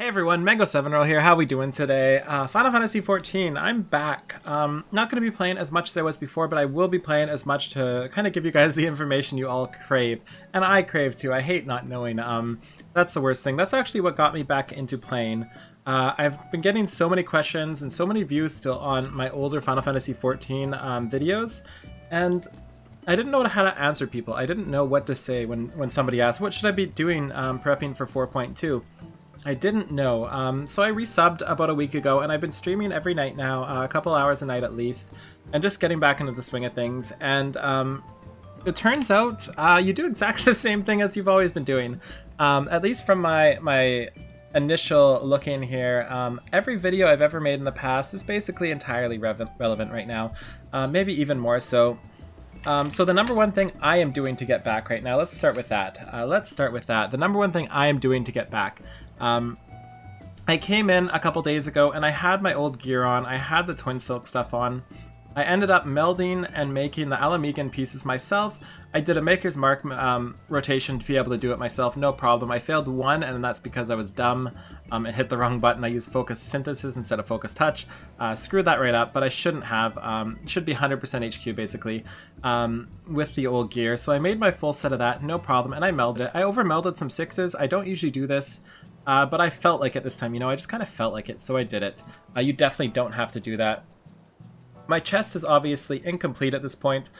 everyone, Mango7Roll here. How we doing today? Final Fantasy XIV. I'm back. Not going to be playing as much as I was before, but I will be playing as much to kind of give you guys the information you all crave. And I crave too. I hate not knowing. That's the worst thing. That's actually what got me back into playing. I've been getting so many questions and so many views still on my older Final Fantasy XIV videos, and I didn't know how to answer people. I didn't know what to say when somebody asked, what should I be doing prepping for 4.2? I didn't know, so I resubbed about a week ago, and I've been streaming every night now, a couple hours a night at least, and just getting back into the swing of things. And it turns out you do exactly the same thing as you've always been doing. At least from my initial looking here, every video I've ever made in the past is basically entirely relevant right now, maybe even more so. So the number one thing I am doing to get back right now, let's start with that. The number one thing I am doing to get back. I came in a couple days ago and I had my old gear on, I had the Twin Silk stuff on. I ended up melding and making the Alamegan pieces myself. I did a Maker's Mark rotation to be able to do it myself, no problem. I failed one, and that's because I was dumb and hit the wrong button. I used Focus Synthesis instead of Focus Touch. Screwed that right up, but I shouldn't have. Should be 100% HQ basically with the old gear. So I made my full set of that, no problem, and I melded it. I over-melded some 6s. I don't usually do this, but I felt like it this time, you know, I just kind of felt like it, so I did it. You definitely don't have to do that. My chest is obviously incomplete at this point,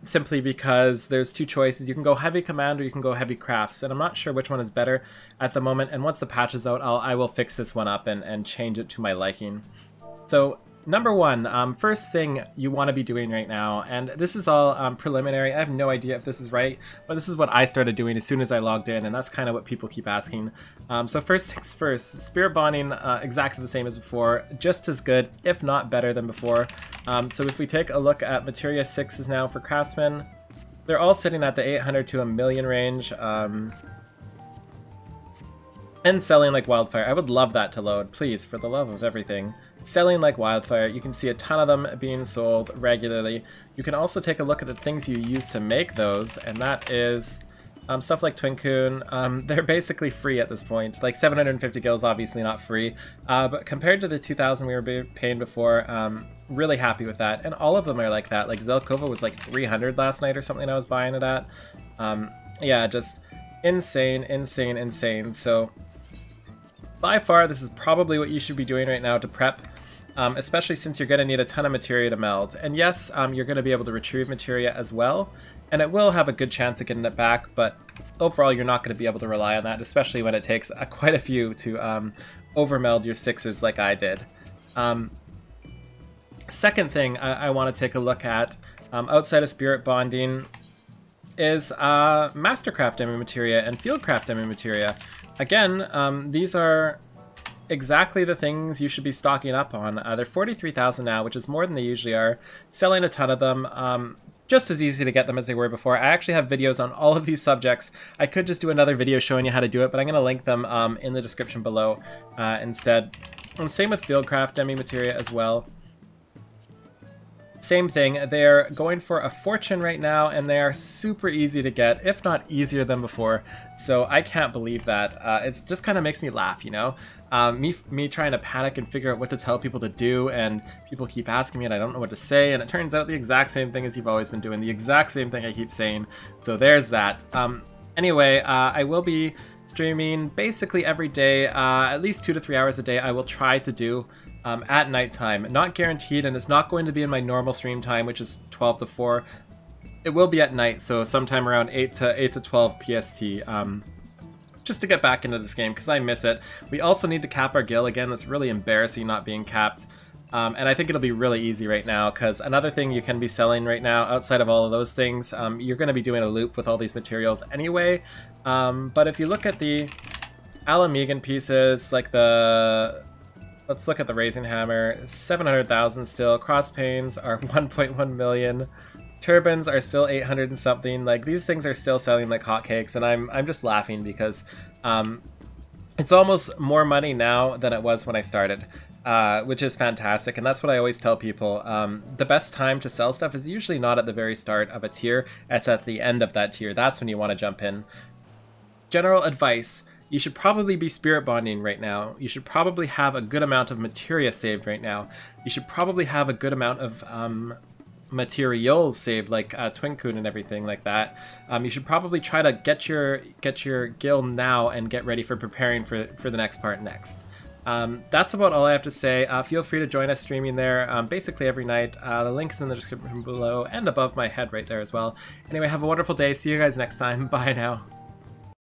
simply because there's two choices. You can go Heavy Command or you can go Heavy Crafts, and I'm not sure which one is better at the moment, and once the patch is out, I will fix this one up and change it to my liking. So, number one, first thing you want to be doing right now, and this is all preliminary, I have no idea if this is right, but this is what I started doing as soon as I logged in, and that's kind of what people keep asking. So first things first, Spirit Bonding, exactly the same as before, just as good, if not better than before. So if we take a look at Materia 6s now for Craftsmen, they're all sitting at the 800 to 1,000,000 range, and selling like wildfire. I would love that to load, please, for the love of everything. Selling like wildfire. You can see a ton of them being sold regularly. You can also take a look at the things you use to make those, and that is stuff like Twincoon. They're basically free at this point. Like 750 gils, obviously not free, but compared to the 2,000 we were paying before, really happy with that. And all of them are like that. Like Zelkova was like 300 last night or something I was buying it at. Yeah, just insane, insane, insane. So by far, this is probably what you should be doing right now to prep, especially since you're going to need a ton of materia to meld. And yes, you're going to be able to retrieve materia as well, and it will have a good chance of getting it back, but overall you're not going to be able to rely on that, especially when it takes quite a few to over-meld your 6s like I did. Second thing I want to take a look at, outside of Spirit Bonding, is Mastercraft Demi Materia and Fieldcraft Demi Materia. Again, these are exactly the things you should be stocking up on. They're 43,000 now, which is more than they usually are. Selling a ton of them. Just as easy to get them as they were before. I actually have videos on all of these subjects. I could just do another video showing you how to do it, but I'm going to link them in the description below instead. And same with Fieldcraft Demi Materia as well. Same thing, they're going for a fortune right now, and they are super easy to get, if not easier than before, so I can't believe that. It just kind of makes me laugh, you know? Me trying to panic and figure out what to tell people to do, and people keep asking me and I don't know what to say, and it turns out the exact same thing as you've always been doing, the exact same thing I keep saying, so there's that. Anyway, I will be streaming basically every day, at least 2 to 3 hours a day. I will try to do at nighttime. Not guaranteed, and it's not going to be in my normal stream time, which is 12 to 4. It will be at night, so sometime around 8 to 12 PST, just to get back into this game, because I miss it. We also need to cap our gil again. That's really embarrassing not being capped. And I think it'll be really easy right now, because another thing you can be selling right now, outside of all of those things, you're going to be doing a loop with all these materials anyway. But if you look at the Alamegan pieces, like the... Let's look at the Raising Hammer, 700,000 still, cross panes are 1.1 million, turbines are still 800 and something, like these things are still selling like hotcakes, and I'm just laughing because it's almost more money now than it was when I started, which is fantastic, and that's what I always tell people. The best time to sell stuff is usually not at the very start of a tier, it's at the end of that tier. That's when you want to jump in. General advice. You should probably be spirit bonding right now. You should probably have a good amount of materia saved right now. You should probably have a good amount of materials saved, like Twinkun and everything like that. You should probably try to get your guild now and get ready for preparing for the next part next. That's about all I have to say. Feel free to join us streaming there basically every night. The link is in the description below and above my head right there as well. Anyway, have a wonderful day. See you guys next time. Bye now.